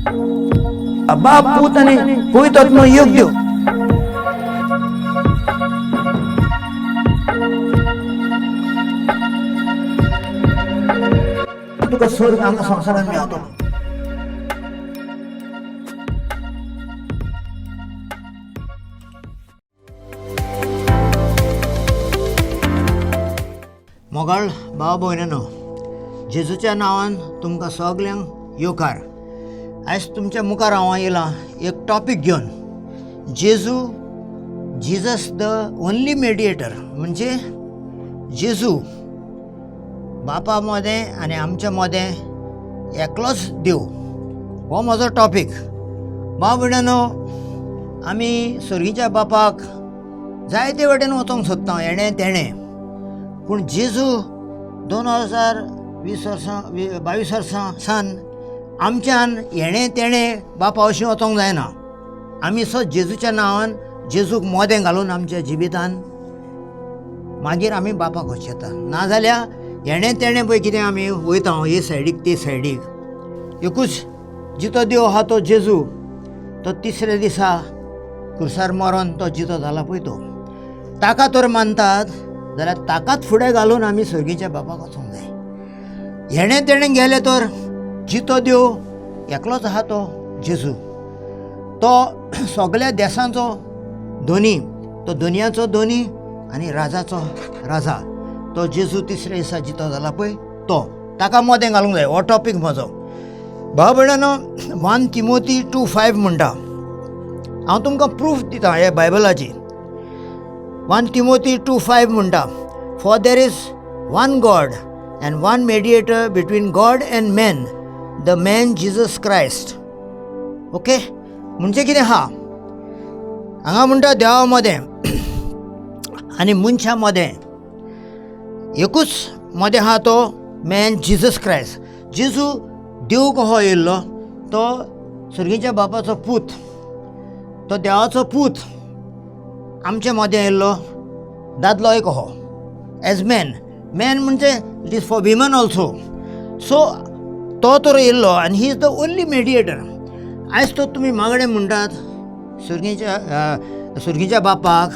बाप पूत आनी पवित्र आत्मा योग दिव. तुका स्वर्ग हांगा संवसारांत मेळटलो. मोगाळ भाव भयणानो, जेजूच्या नांवान तुमकां सगल्यांक येवकार. आयज तुमच्या मुखार हांव येयलां एक टॉपीक घेवन. जीजस द ओन्ली मेडिएटर, म्हणजे जेजू बापा मदें आनी आमच्या मदें एकलोच देव, हो म्हजो टॉपीक. भाव भयणानो, आमी सर्गीच्या बापाक जायते वाटेन वचोंक सोदता हेणें तेणें, पूण जेजू 2022 वर्सां सान आमच्यान हेणें तेणें बापा अशें वचोंक जायना. आमी सो जेजूच्या नांवान जेजूक मोदें घालून आमच्या जिवितान मागीर आमी बापाक वचूं येता. नाजाल्यार हेणें तेणें पळय कितें आमी वयता हे सायडीक ते सायडीक. एकूच जितो देव आहा तो जेजू, तो तिसऱ्या दिसा क्रुसार मरोन तो जितो जाला पळय तो, ताका तर मानतात जाल्यार ताकाच फुडें घालून आमी सर्गीच्या बापाक वचोंक जाय. हेणें तेणें गेले तर जितो देव एकलोच आहा तो जेजू. तो सगळ्या देशांचो धोनी, तो दुनियाचो धोनी आनी राजाचो राजा. तो जेजू तिसऱ्या दिसा जितो जाला पळय तो, ताका मोदें घालूंक जाय. हो टॉपीक म्हजो. भाव भयणानो, 1 तिमोथी 2:5 म्हणटा. हांव तुमकां प्रूफ दिता हे बायबलाची. 1 तिमोथी 2:5 म्हणटा, for there is one God and one mediator between God and man, the man Jesus Christ. Okay, म्हणजे कितें आहा हांगा म्हणटा, देवा मदें आनी मनशा मदें एकूच मदें आहा तो मॅन जिजस क्रायस्ट. जेजू देव कसो येयल्लो, तो सर्गीच्या बापाचो पूत, तो देवाचो पूत आमचे मदें येयल्लो दादलो एक कसो एज मॅन. मॅन म्हणजे it is for women also. So तो तर येयल्लो आनी he is the only mediator. आयज तो तुमी मागणें म्हणटात सर्गीच्या बापाक,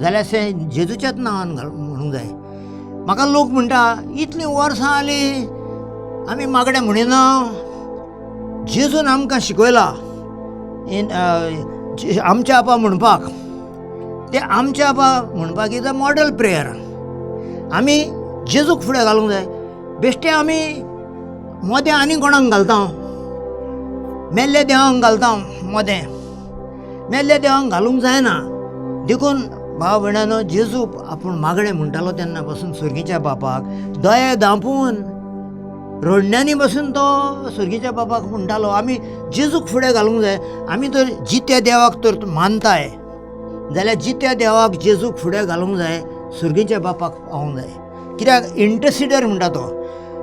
जाल्यार अशें जेजूच्याच नांवान म्हणूंक जाय. म्हाका लोक म्हणटा इतलीं वर्सां जालीं आमी मागणें म्हणिना. जेजून आमकां शिकयलां आमच्या आपा म्हणपाक. ते आमच्या आपा म्हणपाक इज अ मॉडल प्रेयर. आमी जेजूक फुडें घालूंक जाय. बेश्टे आमी मोदें आनी कोणाक घालता, मेल्ल्या देवांक घालता मोदें. मेल्ल्या देवांक घालूंक जायना. देखून भाव भयणानो, जेजू आपूण मागणें म्हणटालो तेन्ना पासून सर्गीच्या बापाक दोळे धांपून रडण्यांनी बसून तो सर्गीच्या बापाक म्हणटालो आमी जेजूक फुडें घालूंक जाय. आमी तर जित्या देवाक तर मानताय जाल्यार जित्या देवाक जेजूक फुडें घालूंक जाय, सर्गीच्या बापाक पावूंक जाय. कित्याक इंटरसिडर म्हणटा तो.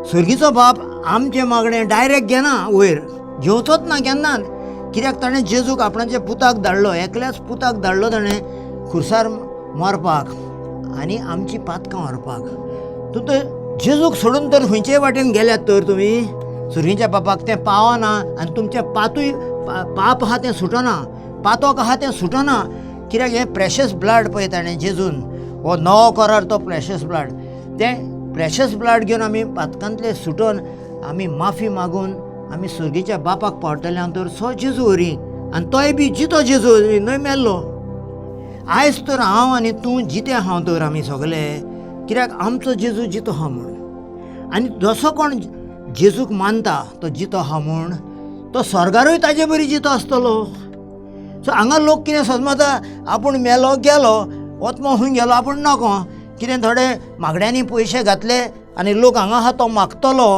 सर्गीचो बाप आमचें मागणें डायरेक्ट घेना वयर, घेवचोच ना केन्नाच. कित्याक ताणें जेजूक आपणाच्या पुताक धाडलो, एकल्याच पुताक धाडलो ताणें खुर्सार मरपाक आनी आमची पातकां व्हरपाक. तूं तर जेजूक सोडून तर खंयचेय वाटेन गेल्यात तर तुमी सर्गीच्या बापाक तें पावना आनी तुमचें पातूय पाप आहा तें सुटना, पातोक आहा तें सुटना. कित्याक हें प्रेशस ब्लड पळय ताणें जेजून, हो नवो करार तो प्रेशस ब्लड, तें प्रेशस ब्लड घेवन आमी पातकांतले सुटोवन आमी माफी मागून आमी सर्गीच्या बापाक पावतले तर सो जेजू व्हरी. आनी तोय बी जितो जेजू न्हय मेल्लो. आयज तर हांव आनी तूं जिते आहा तर आमी सगळे, कित्याक आमचो जेजू जितो आहा म्हूण. आनी जसो कोण जेजूक मानता तो जितो आहा म्हूण, तो स्वर्गारूय ताजे बरी जितो आसतलो. सो हांगा लोक कितें समजता, आपूण मेलो गेलो, वचमो खंय गेलो आपूण नाको. कितें थोडे मागण्यांनी पयशे घातले आनी लोक हांगा आहा तो मागतलो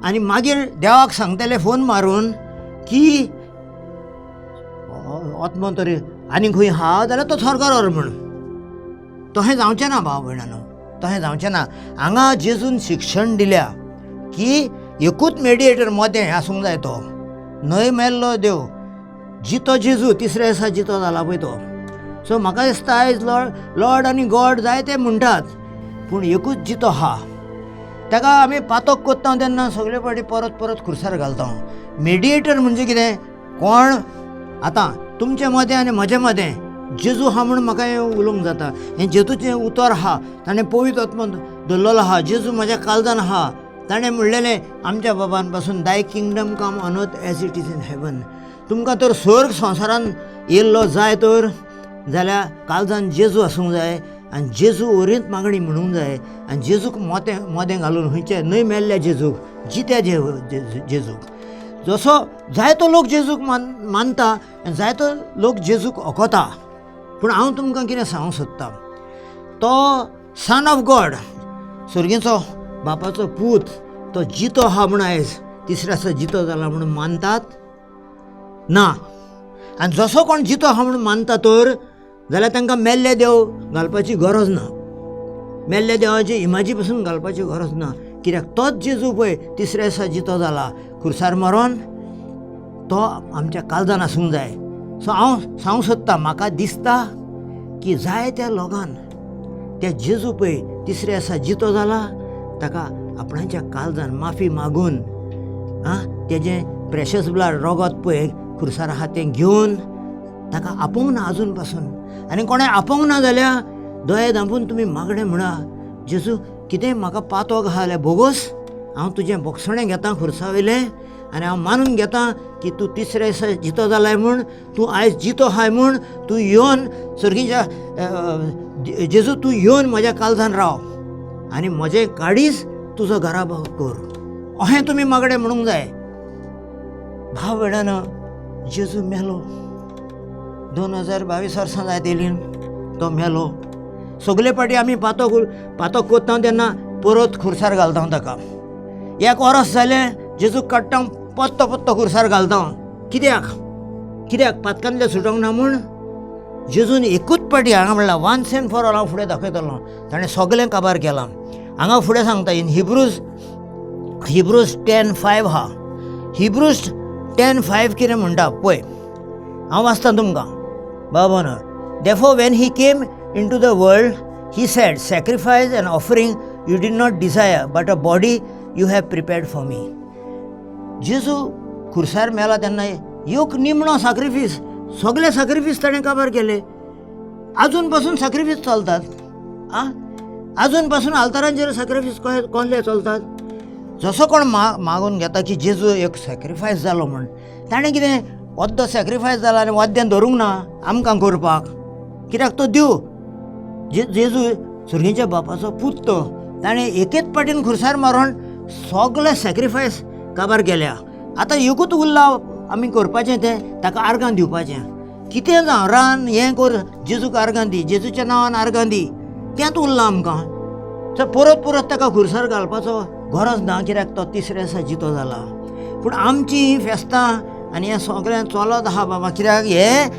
आनी मागीर देवाक सांगतले फोन मारून की वचमो तरी आनी खंय आहा जाल्यार तो स्वर्गार व्हर म्हूण. तशें जावचें ना भाव भयणानो, तशें जावचें ना. हांगा जेजून शिक्षण दिल्या की एकूच मेडिएटर मोदें आसूंक जाय तो, न्हय मेल्लो देव, जितो जेजू तिसऱ्या दिसा जितो जाला पळय तो. सो म्हाका दिसता आयज लॉर्ड आनी गॉड जाय ते म्हणटात, पूण एकूच जितो आहा ताका आमी पातक कोत्ता तेन्ना सगळे फाटी परत परत खुर्सार घालता. मेडिएटर म्हणजे कितें? कोण आतां तुमचे मदें आनी म्हजे मदें जेजू आहा म्हणून म्हाका हें उलोवंक जाता. हें जेजूचें उतर आहा, ताणें पवित्र आत्मा दवरलेलो आहा. जेजू म्हज्या काळजान आहा. ताणें म्हणलेलें आमच्या बाबान पासून दाय kingdom come on earth as it is in heaven. तुमकां तर स्वर्ग संवसारान येयल्लो जाय तर जाल्यार काळजान जेजू आसूंक जाय आनी जेजू ओरींत मागणी म्हणूंक जाय आनी जेजूक मोदें घालून खंयचे न्हय मेल्ल्या जेजूक, जित्या जेजूक. जसो जायतो लोक जेजूक मानता आनी जायतो लोक जेजूक ओकोता. पूण हांव तुमकां कितें सांगूंक सोदतां, तो सन ऑफ गॉड, सर्गेचो बापाचो पूत, तो जितो आहा म्हूण आयज तिसऱ्या दिसा जितो जाला म्हणून मानतात ना. आनी जसो कोण जितो आहा म्हणून मानता तर जाल्यार तांकां मेल्ले देव घालपाची गरज ना. मेल्ल्या देवाची इमाजी पासून घालपाची गरज ना. कित्याक तोच जेजू पळय तिसऱ्या दिसा जितो जाला खुर्सार मारून, तो आमच्या काळजान आसूंक जाय. सो हांव सांगूंक सोदतां, म्हाका दिसता की जायत्या लोकांन ते जेजू पळय तिसऱ्या दिसा जितो जाला ताका आपणाच्या काळजान माफी मागून तेजें प्रेशस ब्लड रगत पळय खुर्सार आहा तें घेवन ताका आपोवंक ना आजून पासून. आनी कोणें आपोवंक ना जाल्यार दोळे धांपून तुमी मागणें म्हणा, जेजू कितें म्हाका पातोक आहा जाल्यार बोगोस, हांव तुजें बोगसणें घेतां खुर्सा वयलें आनी हांव मानून घेतां की तूं तिसऱ्या दिसा जितो जालाय म्हूण, तूं आयज जितो आहाय म्हूण. तूं येवन सर्गीच्या जेजू तूं येवन म्हज्या काळजान राव आनी म्हजें काडीच तुजो घरा कर, अहें तुमी मागणें म्हणूंक जाय. भाव भयणानो, जेजू मेलो 2022 वर्सां जायत येयलीं, तो मेलो. सगळे फाटी आमी पातक कोत्ता तेन्ना परत खुर्सार घालता ताका. 1 वर्स जालें जेजूक काडटा पत्तो खुर्सार घालता. कित्याक पातकांतले सुटोंक ना म्हूण. जेजून एकूच पाटी हांगा म्हणलां वन्स एंड फॉर ऑल हांव फुडें दाखयतलो. ताणें सगळें काबार केलां. हांगा फुडें सांगता इन हिब्रूज 10:5 आहा. हिब्रूज 10:5 कितें म्हणटा पळय, हांव वाचतां तुमकां. बाबानो, therefore when he came into the world he said, sacrifice and offering you did not desire but a body you have prepared for me. जेजू खुर्सार मेला तेन्ना एक निमणो सॅक्रिफीस, सगळे सॅक्रिफीस ताणें काबार केले. आजून पासून सॅक्रिफीस चलतात. आजून पासून आल्तारांचेर सॅक्रिफीस कसले चलतात. जसो कोण मागून घेता की जेजू एक सॅक्रिफायस जालो म्हूण, ताणें कितें वद्दो सॅक्रिफायस जाला आनी वद्यान धरूंक ना आमकां करपाक. कित्याक तो देव जेजू सर्गेच्या बापाचो पूत, तो ताणें एकेच पाटीन खुर्सार मारून सगळे सॅक्रिफायस काबार केल्या. आतां एकूच उरला आमी करपाचें तें ताका आर्गां दिवपाचें. कितें जावं रान हें कर, जेजूक आर्गां दी, जेजूच्या नांवान आर्गां दी, तेंच उरलां आमकां. तर परत ताका खुर्सार घालपाचो गरज ना, कित्याक तो तिसऱ्या दिसा जितो जाला. पूण आमची ही फेस्तां आनी हें सगळें चलत आहा बाबा, कित्याक हें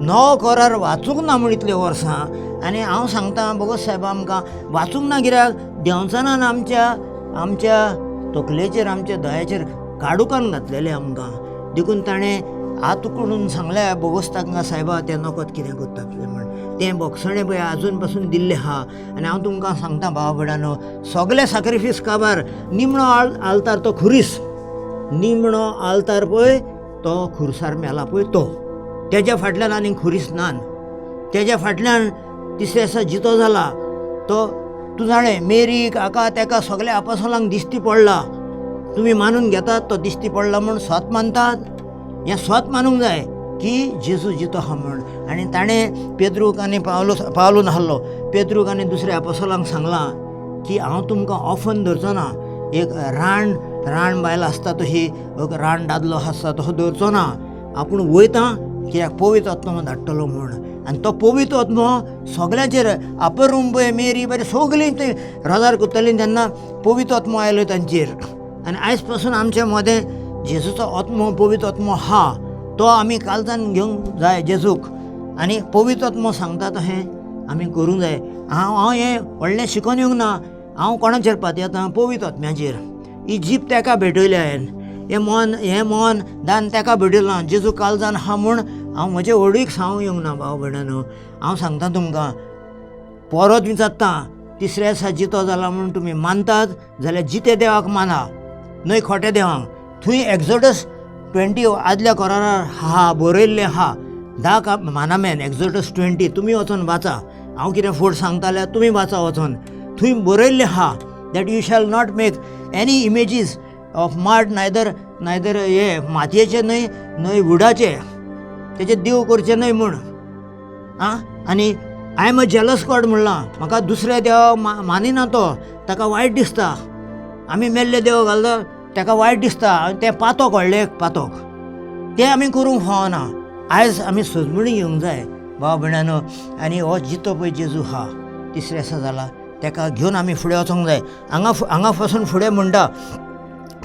नवो करार वाचूंक ना म्हूण इतले वर्सां. आनी हांव सांगतां बोगस साहेब, आमकां वाचूंक ना कित्याक देंवचानान आमच्या तकलेचेर आमच्या दोळ्याचेर काडूकान घातलेलें आमकां. देखून ताणें हात उखलून सांगलें बोगस तांकां साहेबा तें नकत कितें करता म्हण. तें बोगसणें पळय आजून पासून दिल्लें आहा. आनी हांव तुमकां सांगता भाव भयणानो, सगळे सॅक्रिफीस काबार. निमणो आल्तार तो खुरीस, निमणो आल्तार पळय तो खुर्सार मेला पळय तो, तेज्या फाटल्यान आनीक खुरीस नान. तेज्या फाटल्यान तिसऱ्या दिसा जितो जाला तो. तूं जाणें मेरीक हाका तेका सगळ्या आपोसलांक दिश्टी पडला. तुमी मानून घेतात तो दिश्टी पडला म्हूण स्वत मानतात. हें स्वत मानूंक जाय की जेजू जितो आहा म्हूण. आनी ताणें पेद्रूक आनी पावलून आहलो पेद्रूक आनी दुसऱ्या आपोसलांक सांगलां की हांव तुमकां ऑफन धरचो ना. एक राण बायल आसता तशी, एक राण दादलो आसता तसो धरचो ना. आपूण वयता कित्याक पवित्र आत्मो धाडटलो म्हूण. आनी तो पवित्र आत्मो सगळ्यांचेर आपोरून पळय मेरी बरें सगळीं ते रजार करतलीं तेन्ना पवित्र आत्मो आयलो तांचेर. आनी आयज पासून आमच्या मदें जेजूचो आत्मो पवित्र आत्मो आहा. तो आमी काळजान घेवंक जाय जेजूक. आनी पवित्र आत्मो सांगता तशें आमी करूंक जाय. हांव हें व्हडलें शिकोवन येवंक ना. हांव कोणाचेर पातयेतां? पवित्र आत्म्याचेर. ही जीप ताका भेटयल्या हांवें, हें मन दान ताका भेटयलां. जेजू काळजान आहा म्हूण हांव म्हजे व्हडीक सांगूंक येवंक ना भाव भयणानो. हांव सांगता तुमकां, परत विचारता तिसऱ्या दिसा जितो जाला म्हणून तुमी मानतात जाल्यार जिते देवाक माना, न्हय खोटे देवाक. थंय एक्झोडस 20 आदल्या कोरार हा बरयल्लें आहा 10 मानामेन एक्झोडस 20 तुमी वचून वाचा. हांव कितें फुडें सांगता जाल्यार तुमी वाचा वचून. थंय बरयल्लें आहा that you shall not make any images of माड नायदर हे मातयेचे न्हय वुडाचे, तेचे देव करचे न्हय म्हूण. आनी I am a jealous God म्हणलां. म्हाका दुसऱ्या देवा मानिना तो, ताका वायट दिसता. आमी मेल्ले देव घालता ताका वायट दिसता. तें पातोक व्हडलें पातोक तें आमी करूंक फावना. आयज आमी सजमणी घेवंक जाय भाव भयणानो. आनी हो जितो पळय जेजू आहा तिसऱ्या दिसा जाला ताका घेवन आमी फुडें वचोंक जाय. हांगा पासून फुडें म्हणटा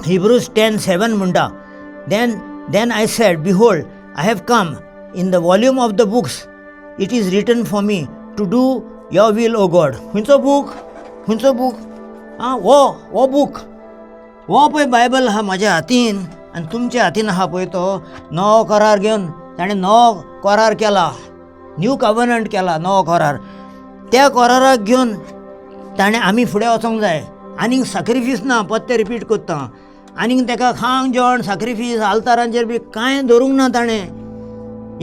हिब्रूज 10:7 म्हणटा, then I said behold I have come in the volume of the books it is written for me to do your will O God. खंयचो बूक हो बूक हो पळय बायबल आहा म्हाज्या हातीन आनी तुमच्या हातीन आहा पळय तो नवो करार घेवन ताणें नवो करार केला, न्यू कवनंट केला नवो करार. त्या कराराक घेवन ताणें आमी फुडें वचोंक जाय. आनीक सॅक्रिफीस ना, पत्ते रिपीट करता. आनीक ताका खावंक जेवण सॅक्रिफीस आल्तारांचेर बी कांय धरूंक ना ताणें.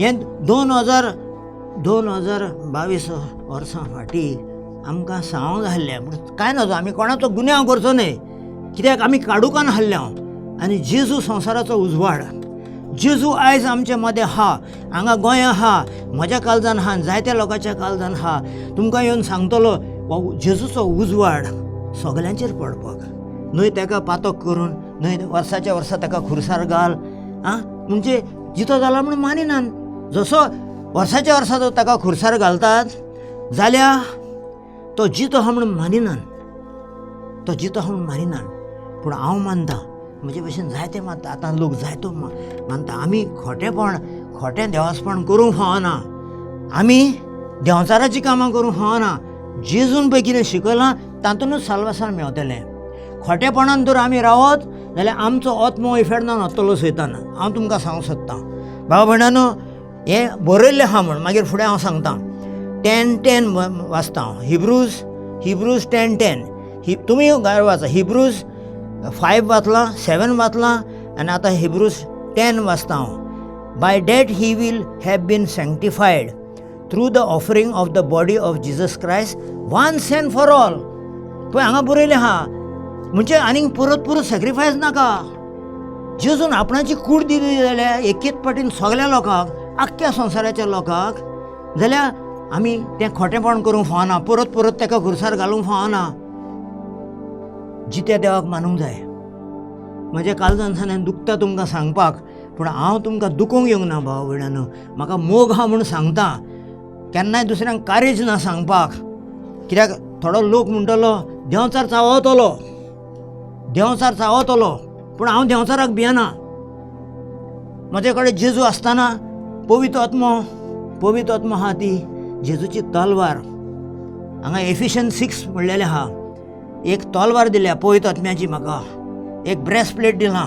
हें 2022 वर्सां फाटीं आमकां सांगूंक जाय आसलें, पूण कांय नजो आमी कोणाचो गुन्यांव करचो न्हय. कित्याक आमी काडूकान हाडल्या. आनी जेजू संवसाराचो उजवाड, जेजू आयज आमचे मदें आहा. हांगा गोंय आहा, म्हज्या काळजान आहा, जायत्या लोकांच्या काळजान आहा. तुमकां येवन सांगतलो हो जेजूचो उजवाड सगल्यांचेर पडपाक. न्हय ताका पातोक करून, न्हय वर्साच्या वर्सा ताका खुर्सार घाल. म्हणजे जितो जाला म्हणून मानिनान. जसो वर्साच्या वर्सा तो ताका खुर्सार घालतात जाल्यार तो जितो आहा म्हणून मानिनान, तो जितो आहा म्हणून मानिनान. पूण हांव मानता, म्हजे भशेन जायते मानता. आतां लोक जायतो मानता. आमी खोटें देवासपण करूंक फावना. आमी देंवचाराचीं कामां करूंक फावना. जेजून पळय कितें शिकयलां तातूंतूच साल्वासान मेवतलें. खोटेपणान जर आमी रावत जाल्यार आमचो आत्मो इफेडनान वतलो सैतान. हांव तुमकां सांगूंक सोदतां भाव भयणानो, हें बरयल्लें आहा म्हूण मागीर फुडें हांव सांगतां. 10:10 वाचता हांव. हिब्रूज 10:10 तुमी घरा वाचा. हिब्रूज 5 वाचलां, 7 वाचलां आनी आतां हिब्रूज 10 वाचता हांव. By that he will have been sanctified through the offering of the body of Jesus Christ once and for all. पळय हांगा बरयलें आहा. म्हणजे आनीक परत सॅक्रिफायस नाका. जेजून आपणाची कूड दिली जाल्यार एकेच पाटीन सगल्या लोकांक, आख्ख्या संवसाराच्या लोकांक, जाल्यार आमी तें खोटेपण करूंक फावना. परत ताका खुर्सार घालूंक फावना. जित्या देवाक मानूंक जाय. म्हज्या काळजान दुखता तुमकां सांगपाक, पूण हांव तुमकां दुखोवंक येवंक ना भाव भयणानो. म्हाका मोग आहा म्हूण सांगता. केन्नाय दुसऱ्यांक कारेज ना सांगपाक. कित्याक थोडो लोक म्हणटलो देंवचार चावतलो, पूण हांव देंवचाराक भियेना. म्हजे कडेन जेजू आसतना पवित्र आत्मो आहा ती जेजूची तलवार. हांगा एफिशियन्स 6 म्हणलेलें आहा. एक तलवार दिल्या पवित्र आत्म्याची म्हाका, एक ब्रेस्ट प्लेट दिलां,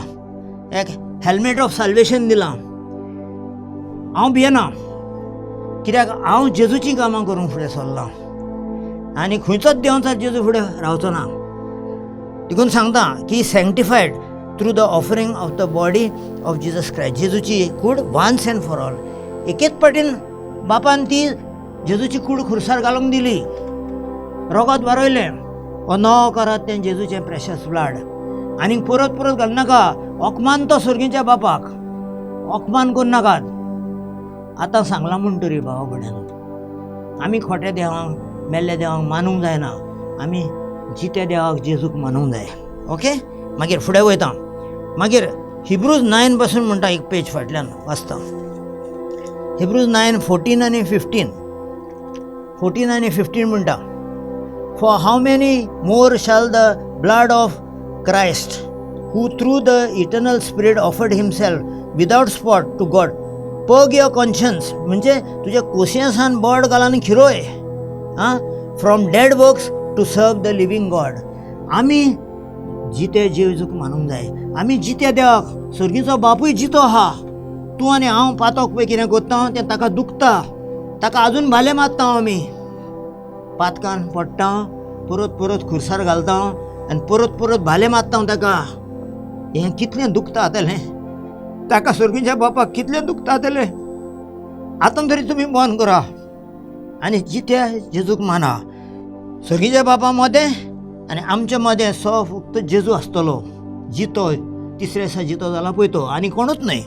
एक हेल्मेट ऑफ सल्वेशन दिलां. हांव भियेना, कित्याक हांव जेजूची कामां करूंक फुडें सरलां. आनी खंयचोच देंवचार जेजू फुडें रावचो ना. देखून सांगता की sanctified through the offering of the body of Jesus Christ. जेजूची कूड वन्स एंड फॉर ऑल. एकेच पाटीन बापान ती जेजूची कूड खुर्सार घालूंक दिली, रोगत बरयलें. हो नवो करात तें जेजूचें प्रेशस ब्लड. आनीक परत घालनाका. ओकमान तो सुर्गेच्या बापाक ओकमान करूं नाकात. आतां सांगलां म्हणटरी भाव भयणानो, आमी खोटे देवांक, मेल्ले देवांक मानूंक जायना. आमी जिते देवाक जेजूक मानूंक जाय. ओके. मागीर फुडें वयता. मागीर हिब्रूज 9 पासून म्हणटा, एक पेज फाटल्यान वाचता. हिब्रूज 9:14 आनी 15 म्हणटा, for how many more shall the blood of Christ who through the eternal spirit offered himself without spot to God पग युअर कॉन्शियन्स. म्हणजे तुज्या कोशयेंसान बोड घालन खिरोय from dead works to serve the living God. आमी जिते जेजूक मानूंक जाय. आमी जिते देवाक, सर्गीचो बापूय जितो आहा. तूं आनी हांव पातोक पळय कितें करता तें ताका दुखता. ताका आजून भाले मारता आमी. पातकान पडटा परत परत खुर्सार घालता आनी परत परत भाले मारता ताका. हें कितलें दुखता जातलें ताका सर्गीच्या बापाक कितलें दुखता जातलें. आतां तरी तुमी बंद करा आनी जित्या जेजूक माना. सर्गीच्या बापा मदें आनी आमच्या मदें फक्त जेजू आसतलो. जितो तिसऱ्या दिसा जितो जाला पळय तो, आनी कोणूच न्हय.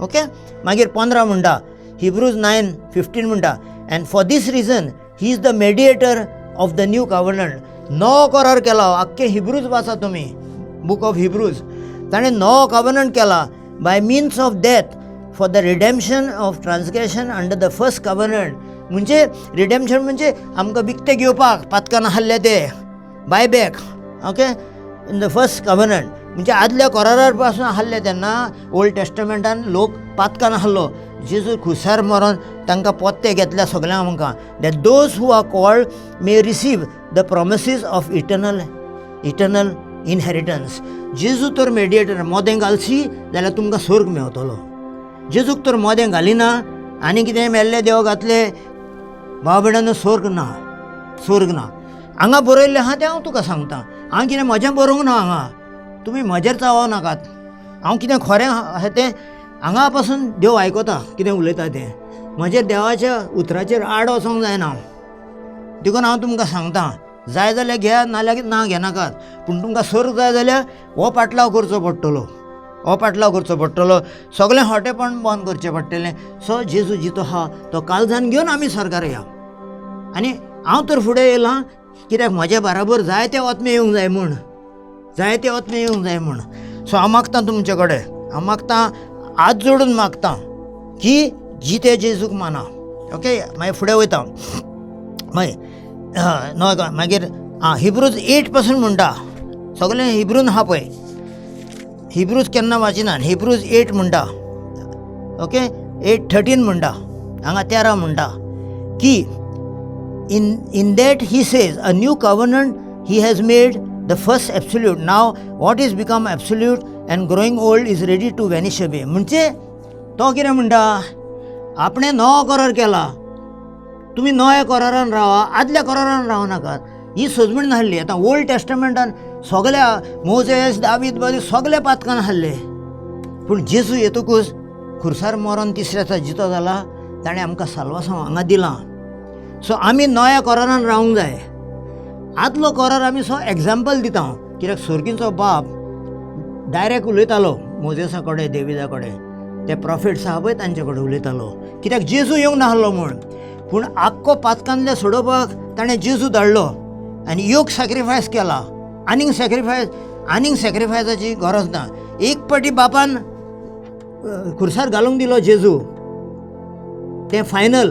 ओके. मागीर 15 म्हणटा, हिब्रूज 9:15 म्हणटा, and for this reason he is the mediator of the new covenant. नवो करार केला. आख्खे हिब्रूज वाचा तुमी, बूक ऑफ हिब्रूज. ताणें नवो कव्हर्नंट केला by means of death for the redemption of transgression under the first covenant. म्हणजे रिडेम्पशन म्हणजे आमकां विकते घेवपाक पातकान हाडले ते buyback. Okay. In the first covenant म्हणजे आदल्या करारार पासून हाडले तेन्ना ओल्ड टेस्टमेंटान लोक पातकान हाडलो. जेजू खुशार मरोन तांकां पोत्ते घेतल्या सगळ्यांक आमकां. That those who are called may receive the promises of eternal inheritance. जेजू तर मेडिएटर मोदें घालशी जाल्यार तुमकां स्वर्ग मेवतलो. जेजूक तर मोदें घालिना आनी कितें मेल्ले देव घातले भाव भयणांनो, स्वर्ग ना. हांगा बरयल्लें आहा तें हांव तुका सांगता. हांव कितें म्हजें बरोवंक ना हांगा, तुमी म्हजेर चावो नाकात. हांव कितें खरें आहा तें हांगा पासून देव आयकता कितें उलयता तें. म्हज्या देवाच्या उतराचेर आड वचोंक जायना. देखून हांव तुमकां सांगता, जाय जाल्यार घ्या नाल्यार ना घेनाकात. पूण तुमकां स्वर्ग जाय जाल्यार हो पाटलाव करचो पडटलो. सगळें हॉटेपण बंद करचें पडटलें. सो जेजू जितो आहा तो काळजान घेवन आमी सरकार या. आनी हांव तर फुडें येयलां कित्याक म्हज्या बराबर जायते ओत्मे येवंक जाय म्हूण. सो हांव मागतां तुमचे कडेन, हांव मागतां हात जोडून मागतां की जिते जेजूक माना. ओके. मागीर फुडें वयता. मागीर हिब्रूज 8 पासून म्हणटा. सगळें हिब्रून आहा पळय. हिब्रूज केन्ना वाचिनात. हिब्रूज 8 म्हणटा. ओके. 8:13 म्हणटा. हांगा 13 म्हणटा की in that he says a new covenant he has made the first absolute. Now what is become absolute and growing old is ready to vanish away. म्हणजे तो कितें म्हणटा, आपणें नवो करार केला, तुमी नव्या करारान रावा, आदल्या करारान रावं नाकात. ही सजमण हाडली. आतां ओल्ड टेस्टमेंटान सगळ्या मोजेस दावीद बी सगळे पातकान हाडले. पूण जेजू येतकूच खुर्सार मरोन तिसऱ्या दिसा जितो जाला. ताणें आमकां साल्वासांव हांगा दिलां. सो आमी नव्या करारान रावंक जाय. आदलो करार आमी एग्जाम्पल दिता. कित्याक सर्गीचो बाप डायरेक्ट उलयतालो मोजेसा कडेन, देविदा कडेन, ते प्रॉफिट्स आहा पळय तांचे कडेन उलयतालो. कित्याक जेजू येवंक नाहलो म्हूण. पूण आख्खो पातकांतले सोडोवपाक ताणें जेजू धाडलो आनी योग सॅक्रिफायस केला. आनीक सॅक्रिफायसाची गरज ना. एक पाटी बापान खुर्सार घालूंक दिलो जेजू, तें फायनल.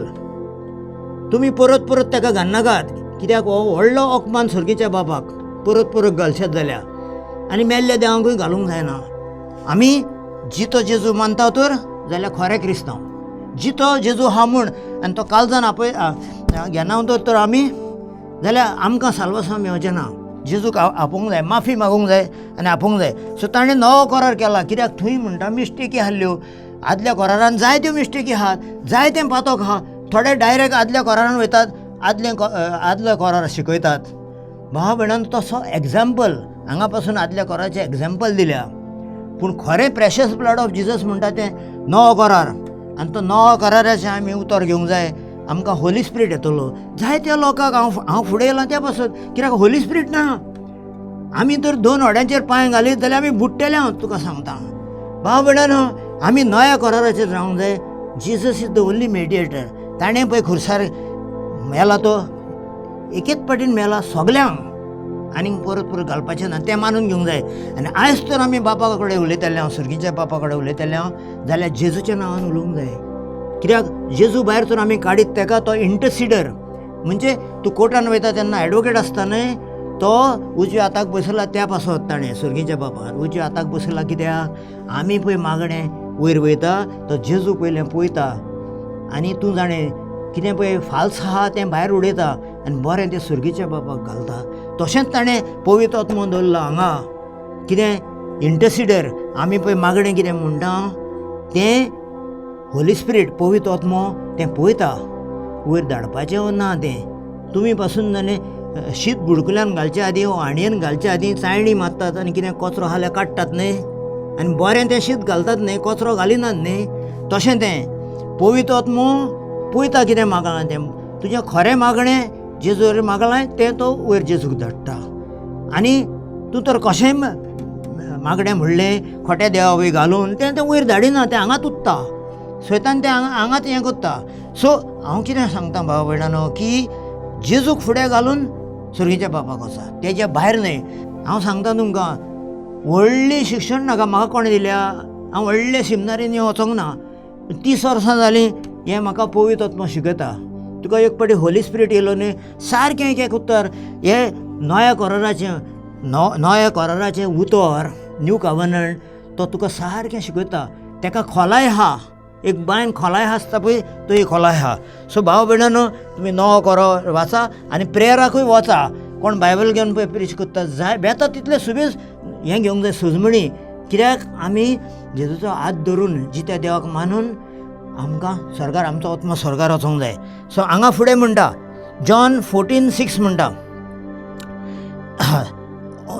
तुमी परत परत ताका घालनाकात. कित्याक हो व्हडलो अपमान सर्गीच्या बापाक परत घालशात जाल्यार. आनी मेल्ल्या देवांकूय घालूंक जायना. आमी जितो जेजू मानता तर जाल्यार खरे क्रिस्तांव. जितो जेजू हा म्हूण आनी तो काळजान घेना तर आमी जाल्यार आमकां साल्वासां मेवचें ना. जेजूक आपोवंक जाय, माफी मागूंक जाय आनी आपोवंक जाय. सो ताणें नवो करार केला. कित्याक थंय म्हणटा मिस्टेकी आहल्यो. आदल्या करारान जायत्यो मिस्टेकी आहात, जायतें पातोक आहा. थोडे डायरेक्ट आदल्या करारान वयतात, आदलो करार शिकयतात. भाव भयणान तसो एग्जाम्पल हांगा पासून आदल्या कराराचें एग्जाम्पल दिल्या. पूण खरें प्रेशस ब्लड ऑफ जिजस म्हणटा तें नवो करार. आनी तो नवो कराराचें आमी उतर घेवंक जाय. आमकां होली स्पिरीट येतलो. जायत्या लोकांक हांव फुडें येयलां त्या पासून. कित्याक होली स्पिरीट ना. आमी तर 2 व्हड्यांचेर पांय घालीत जाल्यार आमी बुडटले. हांव तुका सांगता भाव भयणानो, आमी नव्या कराराचेर रावंक जाय. Jesus is the only mediator. ताणें पळय खुर्सार मेला, तो एकेच पाटीन मेला सगल्यांक. आनीक परत घालपाचें ना, तें मानून घेवंक जाय. आनी आयज तर आमी बापा कडेन उलयताले, हांव सर्गीच्या बापा कडेन उलयताले जाल्यार जेजूच्या नांवान उलोवंक जाय. कित्याक जेजू भायर तर आमी काडीत ताका तो इंटरसिडर. म्हणजे तूं कोर्टान वयता तेन्ना एडवोकेट आसता न्हय, तो उजव्या हाताक बसयला त्या पासत. ताणें सर्गीच्या बापान उजव्या हाताक बसयला. कित्याक आमी पळय मागणें वयर वयता तो जेजू पयलें पळयता. आनी तूं जाणें कितें पळय फाल्स आहा तें भायर उडयता आनी बरें तें सर्गीच्या बापाक घालता. तशेंच ताणें पवित्र आत्मो दवरला हांगा. कितें इंटरसिडर. आमी पळय मागणें कितें म्हणटा तें होली स्पिरीट पवित्र आत्मो तें पळयता. वयर धाडपाचें ना तें. तुमी पासून जाणें शीत बुडकुल्यान घालच्या आदीं हांडयेन घालच्या आदीं चाळणी मारतात आनी कितें कचरो आसल्यार काडटात न्ही आनी बरें तें शीत घालतात न्ही कचरो घालिनात न्ही तशें तें पवित्र आत्मो पळयता कितें मागलां तें तुजें खरें मागणें जेजू कडेन मागलां तें तो वयर जेजूक धाडटा आनी तूं तर कशेंय मागणें म्हणलें खोट्या देवा वयर घालून तें वयर धाडिना तें हांगाच उत्ता सैतान तें हांगाच हें करता सो हांव कितें सांगता भावा भयणानो की जेजूक फुडें घालून सर्गेच्या बापाक वचा तेज्या भायर न्हय हांव सांगता तुमकां व्हडली शिक्षण नाका म्हाका कोणें दिल्या हांव व्हडले सेमिनारीन वचोंक ना 30 वर्सां जालीं हें म्हाका पवित्र आत्मो शिकयता तुका एक पाटी होली स्पिरीट येयलो न्ही सारकें एक उत्तर हें नव्या कराराचें उतर न्यू कवनंट तो तुका सारकें शिकयता तेका खोलाय आहा एक बायन खोलाय आसता पळय तो एक खोलाय आहा सो भाव भयणानो तुमी नवो करार वाचा आनी प्रेयराकूय वचा कोण बायबल घेवन पळय प्रीच करता जाय बेता तितले सुबेज हें घेवंक जाय सुजमणी कित्याक आमी जेजूचो हात धरून जित्या देवाक मानून आमकां स्वर्गार आमचो आत्मो स्वर्गार वचोंक जाय सो हांगा फुडें म्हणटा जॉन 14:6 म्हणटा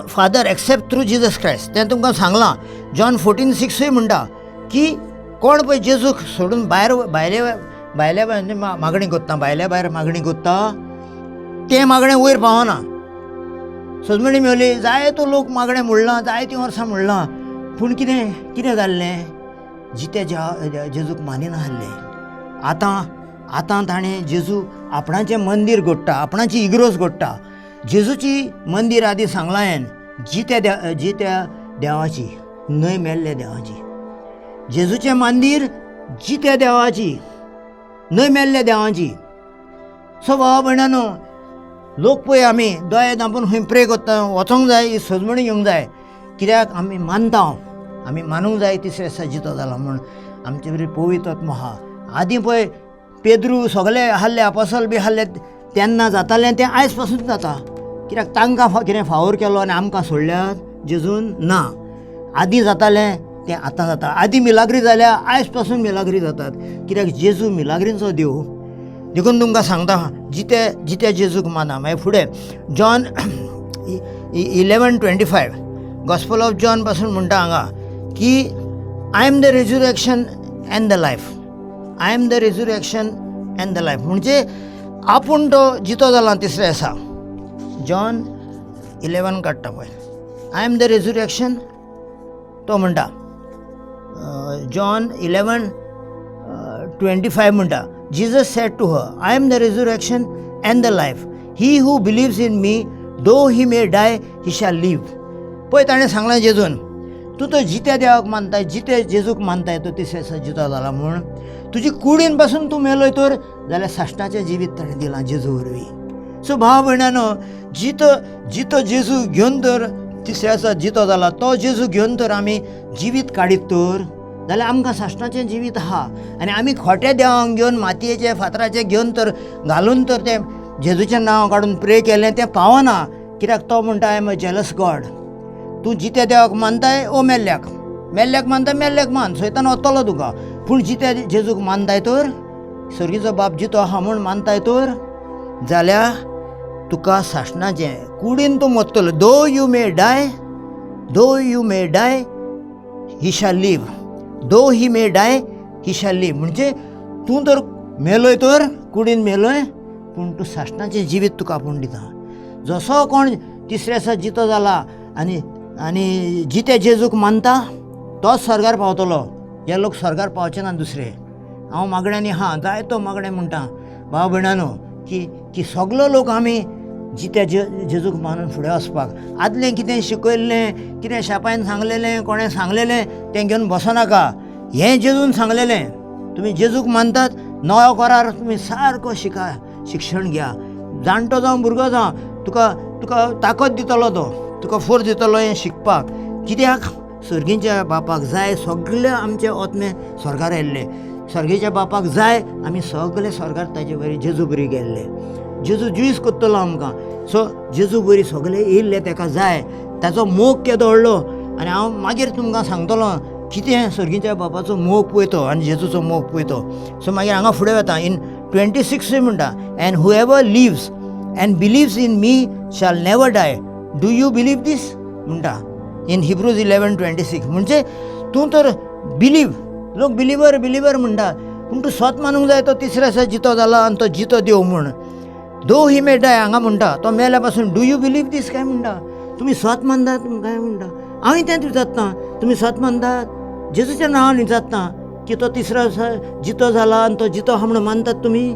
father accept through Jesus Christ तें तुमकां सांगलां जॉन 14:6 म्हणटा की कोण पळय जेजूक सोडून भायर भायल्या मागणी कोत्ता भायल्या भायर मागणी कोत्ता तें मागणें वयर पावना सजमणी मेवली जायतो लोक मागणें म्हणलां जायतीं वर्सां म्हणलां पूण कितें जाल्लें जिते जेजूक मानिना आसलें आतां ताणें जेजू आपणाचें मंदीर घडटा आपणाची इग्रोज घडटा जेजूची मंदीर आदी सांगलां हांवें जित्या देवाची न्हय मेल्ल्या देवाची जेजूचें मंदीर जित्या देवाची न्हय मेल्ल्या देवाची सो भावा भयणानो लोक पळय आमी दोळे धांपून खंय प्रे करता वचोंक जाय ही सजमणी घेवंक जाय कित्याक आमी मानता आमी मानूंक जाय तिसऱ्या दिसा जितो जाला म्हूण आमचे बरी पवित्र आत्मो आहा आदीं पळय पेद्रू सगळे आहले आपोसल बी आहले तेन्ना जातालें तें आयज पासून जाता कित्याक तांकां कितें फावोर केलो आनी आमकां सोडल्यात जेजून ना आदीं जातालें तें आतां जाता आदीं मिलाग्री जाल्या आयज पासून मिलाग्री जातात कित्याक जेजू मिलाग्रींचो देव देखून तुमकां सांगता जिते जेजूक माना मागीर फुडें जॉन 11:25 गॉस्पल ऑफ जॉन पासून म्हणटा हांगा की I am the resurrection and the life I am the resurrection and the life म्हणजे आपूण तो जितो जाला तिसऱ्या दिसा जॉन 11 काडटा पळय आय एम द रेझुरेक्शन तो म्हणटा जॉन 11:25 म्हणटा Jesus said to her, I am the resurrection and the life. He who believes in me, though he may die, he shall live. पळय ताणें सांगलां जेजून तूं तो जित्या देवाक मानताय जिते जेजूक मानताय तो तिसऱ्या दिसा जितो जाला म्हूण तुजी कुडीन पासून तूं मेलोय तर जाल्यार साश्टाचें जिवीत ताणें दिलां जेजू वरवीं सो भाव भयणानो जितो जेजू घेवन तर तिसऱ्या दिसा जितो जाला तो जेजू घेवन तर आमी जिवीत काडीत तर जाल्यार आमकां साश्टाचें जिवीत आहा आनी आमी खोट्या देवाक घेवन मातयेचें फातराचें घेवन तर घालून तर तें जेजूचें नांव काडून प्रे केलें तें पावना कित्याक तो म्हणटा I am a jealous God तूं जित्या देवाक मानताय ओ मेल्ल्याक मानता मेल्ल्याक मान सैतान वतलो तुका पूण जित्या जेजूक मानताय तर सर्गीचो बाप जितो आहा म्हूण मानताय तर जाल्यार तुका साश्टाचें कुडीन तूं मरतलो though you may die he shall live though he may die he shall live म्हणजे तूं तर मेलोय तर कुडीन मेलोय पूण तूं साश्टाचें जिवीत तुका आपूण दिता जसो कोण तिसऱ्या दिसा जितो जाला आनी जिते जेजूक मानता तोच स्वर्गार पावतलो हे लोक स्वर्गार पावचे ना दुसरे हांव मागण्यांनी हां जायतो मागणें म्हणटा भाव भयणानो की सगलो लोक आमी जित्या जेजूक मानून फुडें वचपाक आदलें कितें शिकयल्लें कितें शापायन सांगलेलें कोणें सांगलेलें तें घेवन बसनाका हें जेजून सांगलेलें तुमी जेजूक मानतात नवो करार तुमी सारको शिक्षण घ्या जाणटो जावं भुरगो जावं तुका ताकद दितलो तो तुका फोर्स दितलो हें शिकपाक कित्याक सर्गीच्या बापाक जाय सगळे आमचे आत्मे स्वर्गार येयल्ले सर्गेच्या बापाक जाय आमी सगळे स्वर्गार ताजे बरी जेजू बरी गेल्ले जेजू ज्यूस करतलो आमकां सो जेजू बरी सगळे येयल्ले ताका जाय ताचो मोग केदो व्हडलो आनी हांव मागीर तुमकां सांगतलो कितें सर्गीच्या बापाचो मोग पळयतो आनी जेजूचो मोग पळयतो सो मागीर हांगा फुडें वता इन 26 म्हणटा and whoever lives and believes in me shall never die. Do you believe this म्हणटा इन हिब्रूज 11:26. म्हणजे तूं तर बिलीव, लोक बिलिवर म्हणटा, पूण तूं स्वत मानूंक जाय तो तिसऱ्या दिसा जितो जाला आनी तो जितो देव म्हूण. दो ही मे डाय हांगा म्हणटा तो मेल्या पासून. डू यू बिलीव दीस काय म्हणटा. तुमी स्वत मानतात काय म्हणटा. हांवें तेंच विचारता, तुमी स्वत मानतात जेजूच्या नांवान विचारता की तो तिसऱ्या दिसा जितो जाला आनी तो जितो आहा म्हणून मानतात तुमी,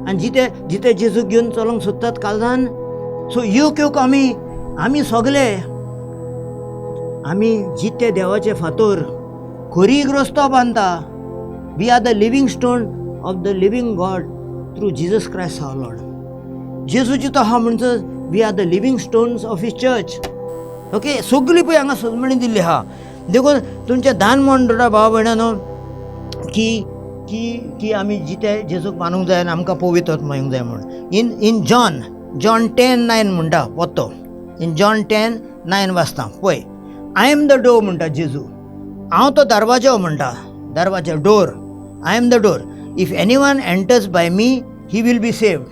आनी जिते जेजूक घेवन चलोंक सोदतात काळजान. सो यूक आमी सगळे आमी जिते देवाचे फातर खरी ग्रस्तो बांदता. We are the living stone of the living God through Jesus Christ our Lord. जेजू जितो आहा म्हणजे we are the living stones of his church. Okay, सगळी पळय हांगा सजमणी दिल्ली आहा. देखून तुमचे दान म्हणटा भाव भयणानो की की की आमी जिते जेजूक मानूंक जाय आनी आमकां पवित्र आत्मा येवंक जाय म्हूण. इन जॉन 10:9 म्हणटा वतो. इन जॉन 10:9 वाचता पळय. आय एम द डोर म्हणटा जेजू. हांव तो दरवाजो म्हणटा. दरवाजा door. I am the door. If anyone enters by me he will be saved.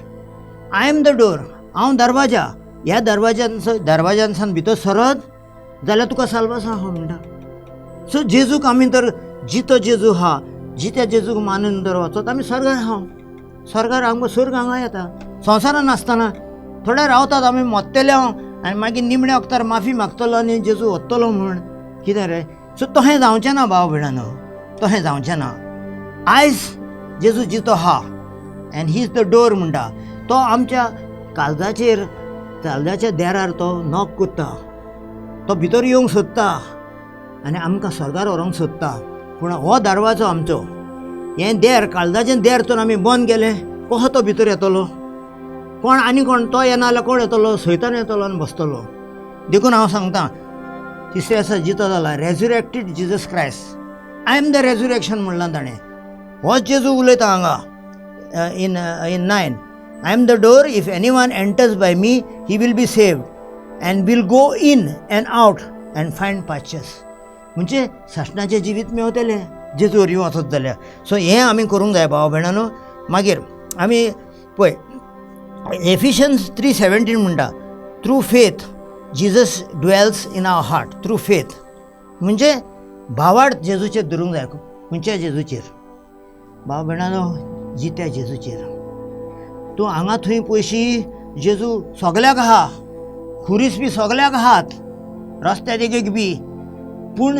I am the door. हांव दरवाजा. ह्या दरवाज्यान भितर सरत जाल्यार तुका साल्वास आहा म्हणटा. सो जेजूक आमी तर जितो जेजू आहा, जित्या जेजूक मानून जर वचत आमी स्वर्गार आहा. स्वर्गार आमकां स्वर्ग हांगा येता. संवसारान नासतना थोडे रावतात आमी मोत्तेले हांव आनी मागीर निमण्या वक्तार माफी मागतलो आनी जेजू वतलो म्हूण. कितें रे. सो तहें जावचें ना भाव भयणानो, तहें जावचें ना. आयज जेजू जितो आहा end he is the door म्हणटा. तो आमच्या काळजाच्या देरार तो नॉक कोत्ता. तो भितर येवंक सोदता आनी आमकां स्वर्गार व्हरोंक सोदता. पूण हो दरवाजो आमचो, हें देर काळजाचें देर तर आमी बंद केलें, कसो तो भितर येतलो. कोण आनी कोण तो येना जाल्यार कोण येतलो. सैतान येतलो आनी बसतलो. देखून हांव सांगता तिसऱ्या दिसा जितो जाला. Resurrected Jesus Christ. I am the resurrection म्हणलां ताणें. होच जेजू उलयता हांगा in 9. I am the door. If anyone enters by me he will be saved and will go in and out and find pastures. म्हणजे सासणाचें जिवीत मेवतलें जेजू वरी वचत जाल्यार. सो हें आमी करूंक जाय भाव भयणानो. मागीर आमी पळय एफिशियन्स 3:17 म्हणटा through faith Jesus dwells in our heart. Through faith म्हणजे भावार्थ जेजूचेर धरूंक जाय. खंयच्या जेजूचेर भाव भयणानो. जित्या जेजूचेर. तूं हांगा थंय पयशी जेजू सगल्याक आहा, खुरीस बी सगल्याक आहात, रस्त्यार एक बी. पूण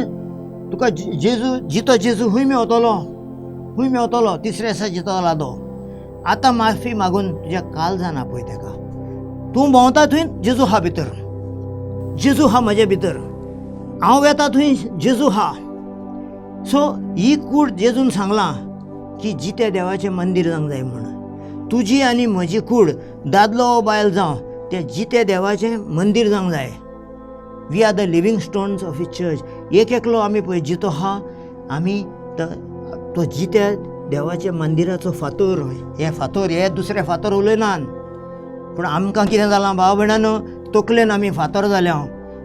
तुका जितो जेजू हूंय मेवतलो. तिसऱ्या दिसा जितो जाला तो. आतां माफी मागून तुज्या काळजान आपय तेका. तूं भोंवता थंय जेजू आहा भितर. जेजू आहा म्हज्या भितर. हांव येता थंय जेजू आहा. सो ही कूड जेजून सांगलां की जिते देवाचें मंदीर जावंक जाय म्हणून. तुजी आनी म्हजी कूड दादलो वो बायल जावं तें जिते देवाचें मंदीर जावंक जाय. We are the living stones of his church. एक एकलो आमी पळय जितो आहा आमी तो जित्या देवाच्या मंदिराचो फातर. हे दुसरे फातर उलयनात. पूण आमकां कितें जालां भाव भयणानो. तकलेन आमी फातर जाल्या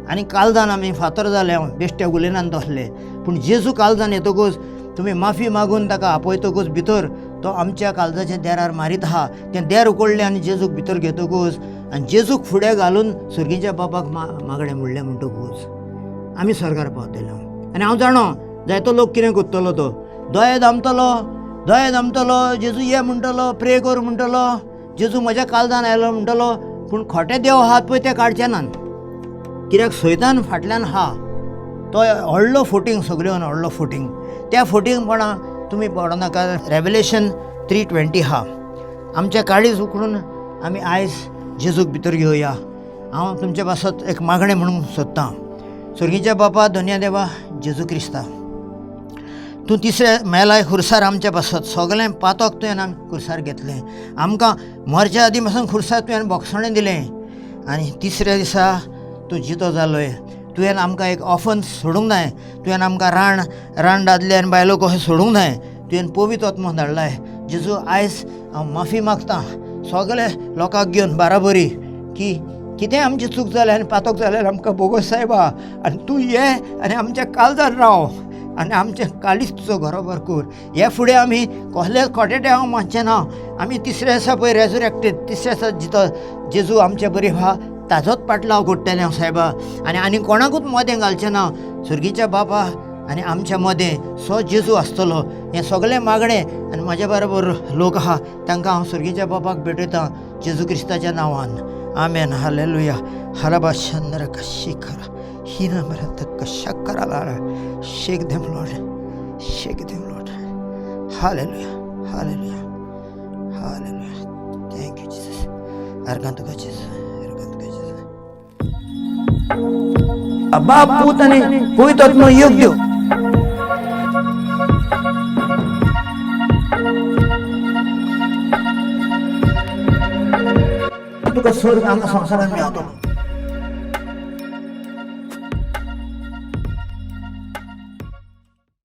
आनी काळजान आमी फातर जाल्या. बेश्टे उलयनात तसले. पूण जेजू काळजान येतकूच तुमी माफी मागून ताका आपयतकूच भितर तो आमच्या काळजाच्या देरार मारीत आहा. तें देर उकडलें आनी जेजूक भितर घेतकूच आनी जेजूक फुडें घालून सुर्गीच्या बापाक मागणें म्हणलें म्हणटकूच आमी स्वर्गार पावतले. आनी हांव जाणो जायतो लोक कितें करतलो. तो दोळे दामतलो जेजू ये म्हणटलो, प्रे कर म्हणटलो, जेजू म्हज्या काळजान आयलो म्हणटलो. पूण खोटे देव आहात पळय ते काडचे नात. कित्याक सैतान फाटल्यान आहा. तो व्हडलो फोटींग सगळ्यान व्हडलो फोटींग. त्या फोटींगपणां तुमी पडो नाका. रेव्हलेशन 3:20 आहा. आमच्या काळीज उखडून आमी आयज जेजूक भितर घेवया. हांव तुमच्या पासत एक मागणें म्हणूंक सोदतां. सुर्गीच्या बापा दोनया देवा जेजू क्रिस्ता, तूं तिसऱ्या मेलाय खुर्सार आमच्या पासत सगळें पातोक तुवें आमी खुर्सार घेतलें. आमकां मरच्या आदीं पासून खुर्सार तुवें बोगसणें दिलें आनी तिसऱ्या दिसा तूं जितो जालोय. तुवें आमकां एक ऑफन सोडूंक जाय. तुवें आमकां रान दादले आनी बायलो कशें सोडूंक जाय. तुवें पवित्र आत्मा धाडलाय. जेजू आयज हांव माफी मागतां सगळे लोकांक घेवन बाराबरी की कितें आमची चूक जाल्या आनी पातोक जाल्यार आमकां बोगस सायबा. आनी तूं ये आनी आमच्या काळजान राव आनी आमचें काळीज तुजो बरोबर कर. हे फुडें आमी कसलेच खोटे देवाक मानचें ना. आमी तिसऱ्या दिसा पळय रेजरेक्टेड, तिसऱ्या दिसा जितो जेजू आमचे बरी आहा ताजोच पाटलाव कोट्टेले हांव सायबा. आनी कोणाकूच मोदें घालचें ना. सुर्गीच्या बापा आनी आमच्या मदें सो जेजू आसतलो. हें सगळें मागणें आनी म्हाज्या बरोबर लोक आहा तांकां हांव सुर्गीच्या बापाक भेटयतां जेजू क्रिस्ताच्या नांवान. आमेन. हालेलुया. हरबा शंदर कशी खरा हिना मरत कशा कराला shake them Lord, shake them Lord. हालेलुया, हालेलुया, हालेलुया. Thank you Jesus. अर्गां तुका जीसस, अर्गां तुका जीसस. बाप, पूत आनी पवित्र आत्मा योग दिव. तुका स्वर्ग हांगा संवसारान मेळटलो.